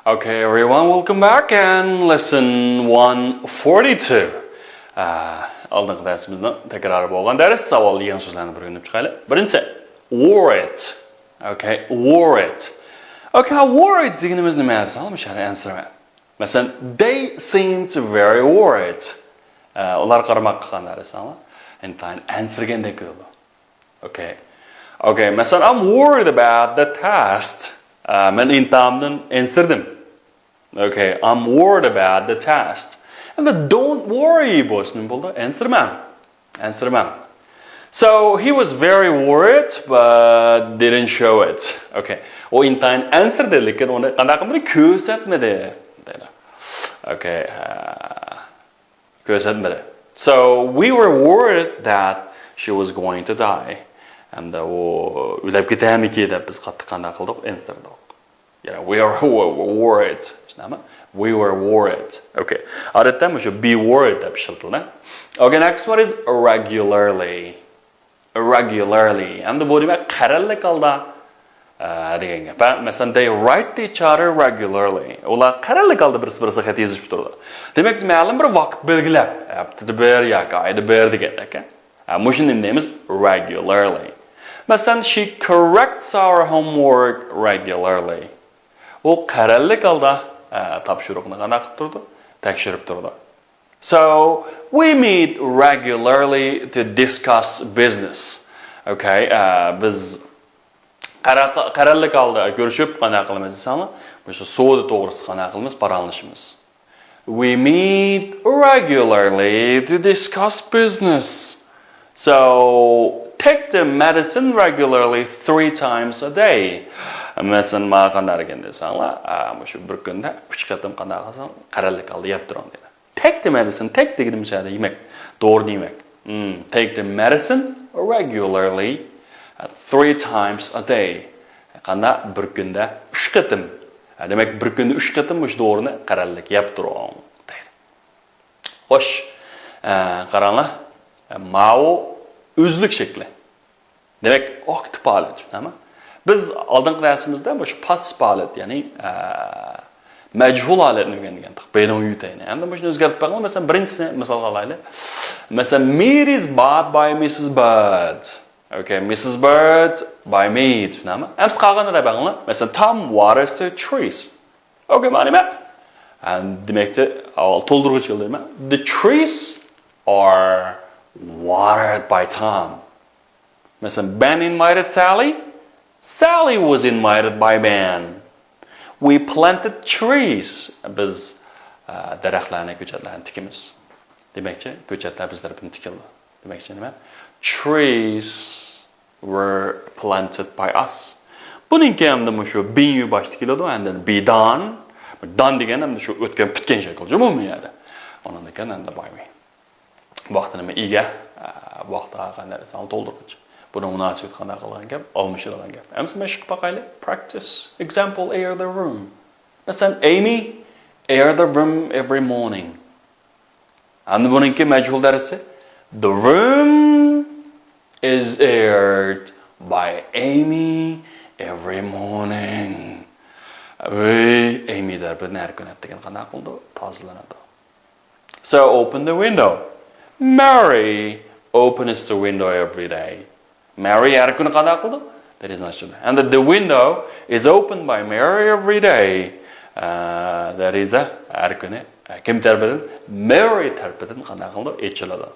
Okay, everyone, welcome back and lesson 142. Aldığımız dersimizden tekrar bo'lgan ders savol degan so'zlarni bir o'rganib chiqaylik. Birinchi, worried. Okay, worried. Okay, worried deganimiz nima desa, o'shani answer. Masalan, they seemed very worried. Ular qaramoq qilganlar desa, intayin answergandek bo'ldi. Okay, masalan, I'm worried about the test. Men intamdan answerdim. Okay, I'm worried about the test. And the don't worry bo'lsin bo'ldi. Answerman. So he was very worried but didn't show it. Okay. O intayin answer dedi, lekin uni qanday qilib ko'rsatmadi dedi. Okay. Ko'rsatmadi. So we were worried that she was going to die. And o o'lib ketamiki deb biz qattiq qanday qildik? Answer qildik. Yeah, we were worried. We were worried. Okay. Odatda o'sha be worried deb ishlatiladi. Okay, next one is regularly. Regularly. Endi bu demak qarorli holda degan gap. Masalan, they write each other regularly. Ular qarorli holda birisi-birisiga xat yozib turadi. Demak, ma'lum bir vaqt belgilab, haftada bir yoki oyda bir degan ekan. Mushuni deymiz regularly. Masalan, she corrects our homework regularly. O qarorli holda topshiriqni qanday qilib turdi? Tekshirib turdi. So, we meet regularly to discuss business. Okay, biz qarorli holda ko'rishib qanday qilamiz desanglar, o'sha savdo to'g'risida qanday qilamiz, paranlashimiz. We meet regularly to discuss business. So, take the medicine regularly 3 times a day. Masalan, ma qanday ekan desanglar, o'sha bir kunda 3 qatim qanday qilsam, qarorli holda yeb turaman dedi. Take the medicine, take deganimiz yemak, to'g'ri demak. Take the medicine regularly 3 times a day. Qanday bir kunda 3 qatim. Demak, bir kunda 3 qatim o'sha to'g'rini qarorli yeb turaman dedi. Xo'sh, qaranglar. Ma'u o'zlik shakli. Demak, aktiv holat, nima? Biz oldingi darsimizda o'sha passiv holat, ya'ni majhul holatni o'rgangandik. Baydan yutayni. Endi buni o'zgartirib qo'ygan. Masalan, birinchisi misol olaylik. Masalan, meat is bought by Mrs. Bird. Okay, Mrs. Bird by meat, nima? Endi qolganida baqinglar. Masalan, Tom waters the trees. Okay, mana nima? Demakda, avval to'ldiruvchi qildim. The trees are watered by Tom. Masalan, Ben invited Sally. Sally was invited by Ben. We planted trees. Biz daraxtlarni, ko'chatlarni tikamiz. Demakchi, ko'chatlar biz tarafdan tikildi. Demakchi nima? Trees were planted by us. Buning ham shu being boshda keladi, and then be done. Done degan ham shu o'tgan bitgan shakl, umuman. Ondan ekan endi by me. Vaqtni nima ega, vaqtga qanday desam to'ldiruvchi. Buni munosib qanday qilgan gap, olmishilgan gap. Hamma mashq qilib practice. Example, air the room. Masalan, Amy air the room every morning. Endi buningki majhul darsi. The room is aired by Amy every morning. Amy darbidan har kun degan qanday qildi? Tozalanadi. So open the window. Mary opens the window every day. Mary har kun qanday qildi? That is not true. And the window is opened by Mary every day. That is har kun kim tarbidan? Mary tarbidan qanday qildi? Echiladi.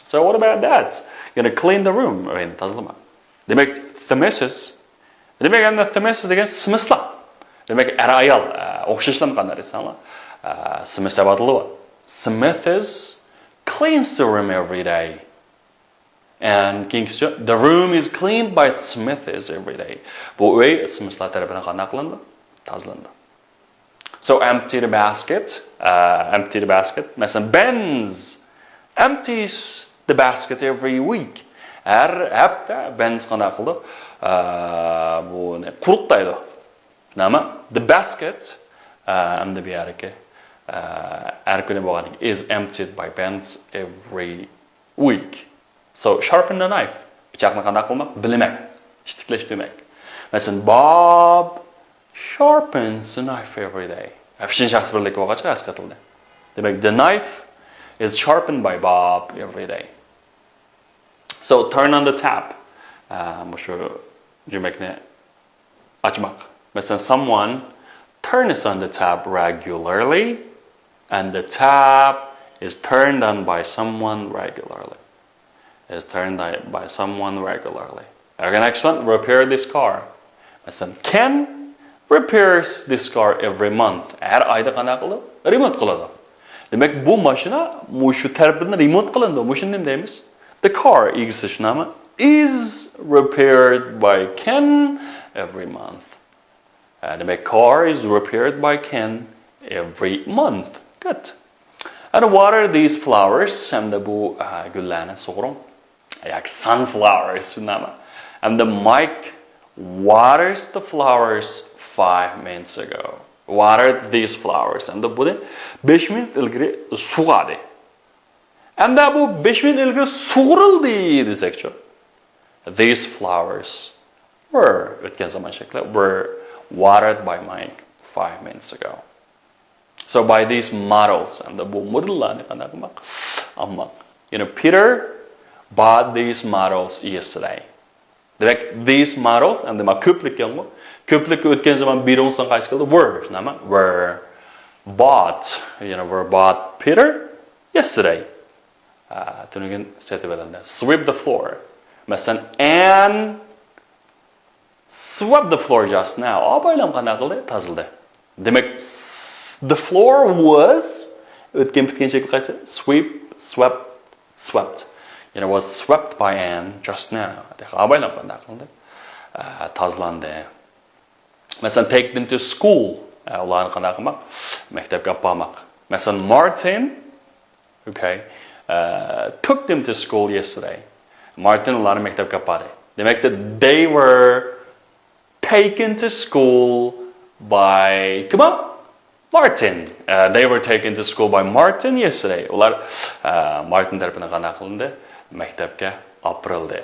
So what about that? You're going to clean the room. Endi tozalama. Demak, themesis. Demak, endi themesis degan smislar. Demak, ayol o'xshashlar qanday desanglar? Smith abadli. Smithers cleans the room every day. And the room is cleaned by Smithers every day. Bu uy Smithlar tarafidan qanday qilindi? Tozalandi. So empty the basket. Empty the basket. Masalan, Ben's empties the basket every week. Har hafta Ben's qanday qildi? Bu quruqlaydi. Nima? The basket endi bu yerga har kuni bo'lgan is emptied by Ben's every week. So sharpen the knife. Pichoqni qanday qilmoq? Bilmak. İştikleş demek. Mesela Bob sharpens the knife every day. Afişin şahs birlik olgaçqa askatıldı. Demek the knife is sharpened by Bob every day. So turn on the tap. Bu şu cümlekni açmak. Mesela someone turns on the tap regularly and the tap is turned on by someone regularly. Is turned on by someone regularly. Okay, next one, repair this car. Mesela Ken repairs this car every month. Her ayda qana qilib, remont qiladi. Demek bu mashina mushu tarafdan remont qilindi. Mushun nima deymiz? The car is repaired by Ken every month. Demek car is repaired by Ken every month. Good. And water these flowers. Hem de bu güllarni sug'uring. Like sunflowers. And the Mike waters the flowers 5 minutes ago. Watered these flowers. And the bu 5 minut ilgari sug'adi. And the bu 5 minut ilgari sug'urildi desakchi. These flowers o'tgan zaman shakli were watered by Mike 5 minutes ago. So by these models, and the modellarni qanday qilmoq? Peter bought these models yesterday. Demek these models, and the ko'plik keldi. Ko'plik o'tgan zaman birongsan qaysi keldi? Were bought. Were bought Peter yesterday. Tunugin setibelanda. Sweep the floor. Masalan, Anne swept the floor just now. Abaylam qanday qildi? Tozaladi. Demek the floor was o'tgan bitgan shakli qaysi? Swept. Was swept by Anne just now. Abaylam qanday qildi? Tozalandi. Masalan, take them to school. Ularni qanday qilmoq? Maktabga olib bormoq. Masalan, Martin, took them to school yesterday. Martin ularni maktabga olib bordi. Demak, they were taken to school by Martin. They were taken to school by Martin yesterday. Ular Martin tarafidan qanday qilindi? Maktabga olib borildi.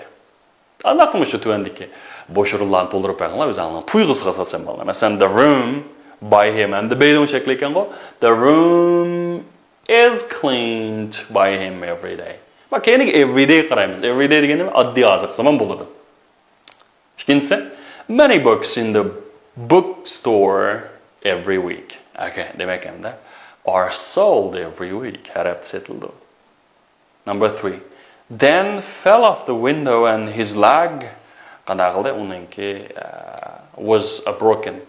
Qanday qilmish shu tuvandiki bo'sh o'rinlarni to'ldirib qo'yganlar o'zlarini tuyg'usiga asosan bolalar. Masalan, the room by him and the bedroom shakli ekan-ku. The room is cleaned by him every day. Bak, keyin every day qaraymiz. Every day deganda oddiy hozir qilsam bo'ladi. Ikkinchisi, many books in the bookstore every week. Okay, demak hamda are sold every week. Har hafta sotildi. Number 3. Then fell off the window and his leg qanday qildi? Uningki was broken.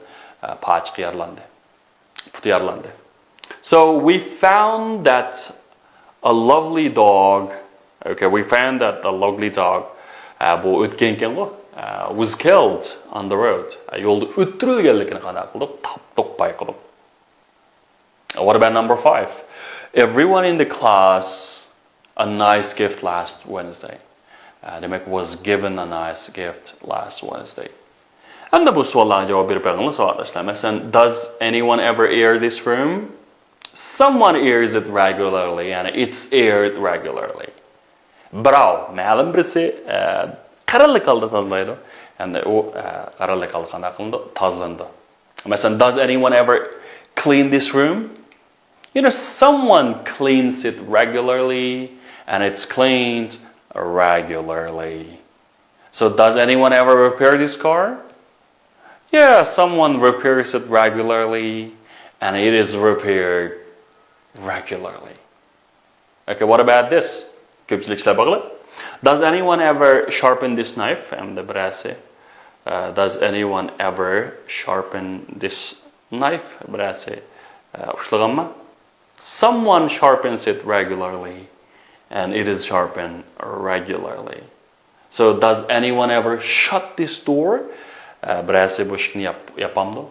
Pachqi yarlandi. Puti yarlandi. So we found that a lovely dog, we found that a lovely dog bu o'tgan ekan-ku, was killed on the road. Yo'lda o'ttirilganligini qanday qildik? To'qpay qilib. What about number 5? Everyone in the class a nice gift last Wednesday. Demak, was given a nice gift last Wednesday. And bu savollarga javob berib berganlar savoldoshlar. Masalan, does anyone ever air this room? Someone airs it regularly and it's aired regularly. Bravo. Ma'lum birisi qaralik holda tozalaydi. And u qaralik holda qanday qilindi? Tozalandi. Masalan, does anyone ever clean this room? Someone cleans it regularly and it's cleaned regularly. So does anyone ever repair this car? Yeah, someone repairs it regularly and it is repaired regularly. Okay, what about this? Does anyone ever sharpen this knife? And the brase. Does anyone ever sharpen this knife? Brase. Someone sharpens it regularly and it is sharpened regularly. So does anyone ever shut this door? Brase bushni yapamdo.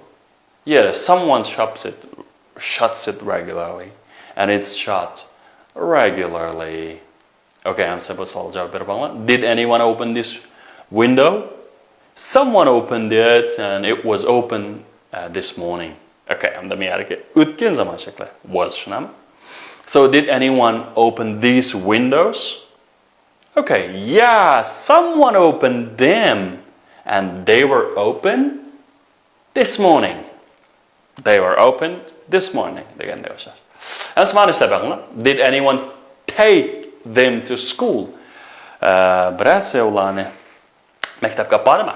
Yeah, someone shuts it regularly and it's shut regularly. Okay, I'm supposed to did anyone open this window? Someone opened it and it was open this morning. Okay, I'm the miyarki. O'tgan zaman shakli was shunami. So did anyone open these windows? Okay, yeah, someone opened them And they were open this morning. They were open this morning. Degende o'sha. Asmanishda baqinglar. Did anyone take them to school? Birasi ularni maktabga apardimi?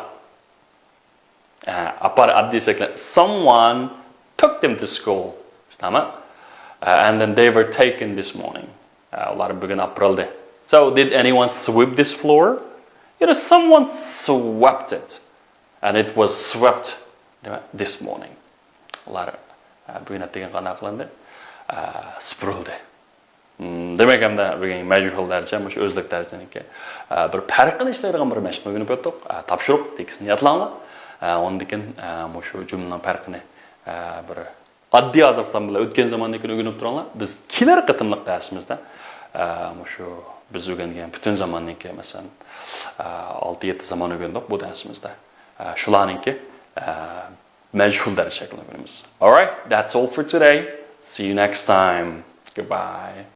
Someone took them to school. And then they were taken this morning. Ular bugun aprildi. So did anyone sweep this floor? Someone swept it. And it was swept this morning. Ular bugun atgan qana qilindi? Supuruldi. Demek hamda bugun majhul darcha, shu o'zlik darjaniki bir farqini ishlaydigan bir mashq o'rganib o'tdik. Topshiriq tekisini yodlanglar. Ondan keyin shu jumlaning farqini bir oddiy azobsan bilan o'tgan zamondagi o'rganib turanglar. Biz kelar qatimliq darsimizda shu biz o'rgangan butun zamonniki, masalan, 6-7 zamon o'rgandik bu darsimizda. Shularningki majhul darcha shaklini o'rganamiz. All right, that's all for today. See you next time. Goodbye.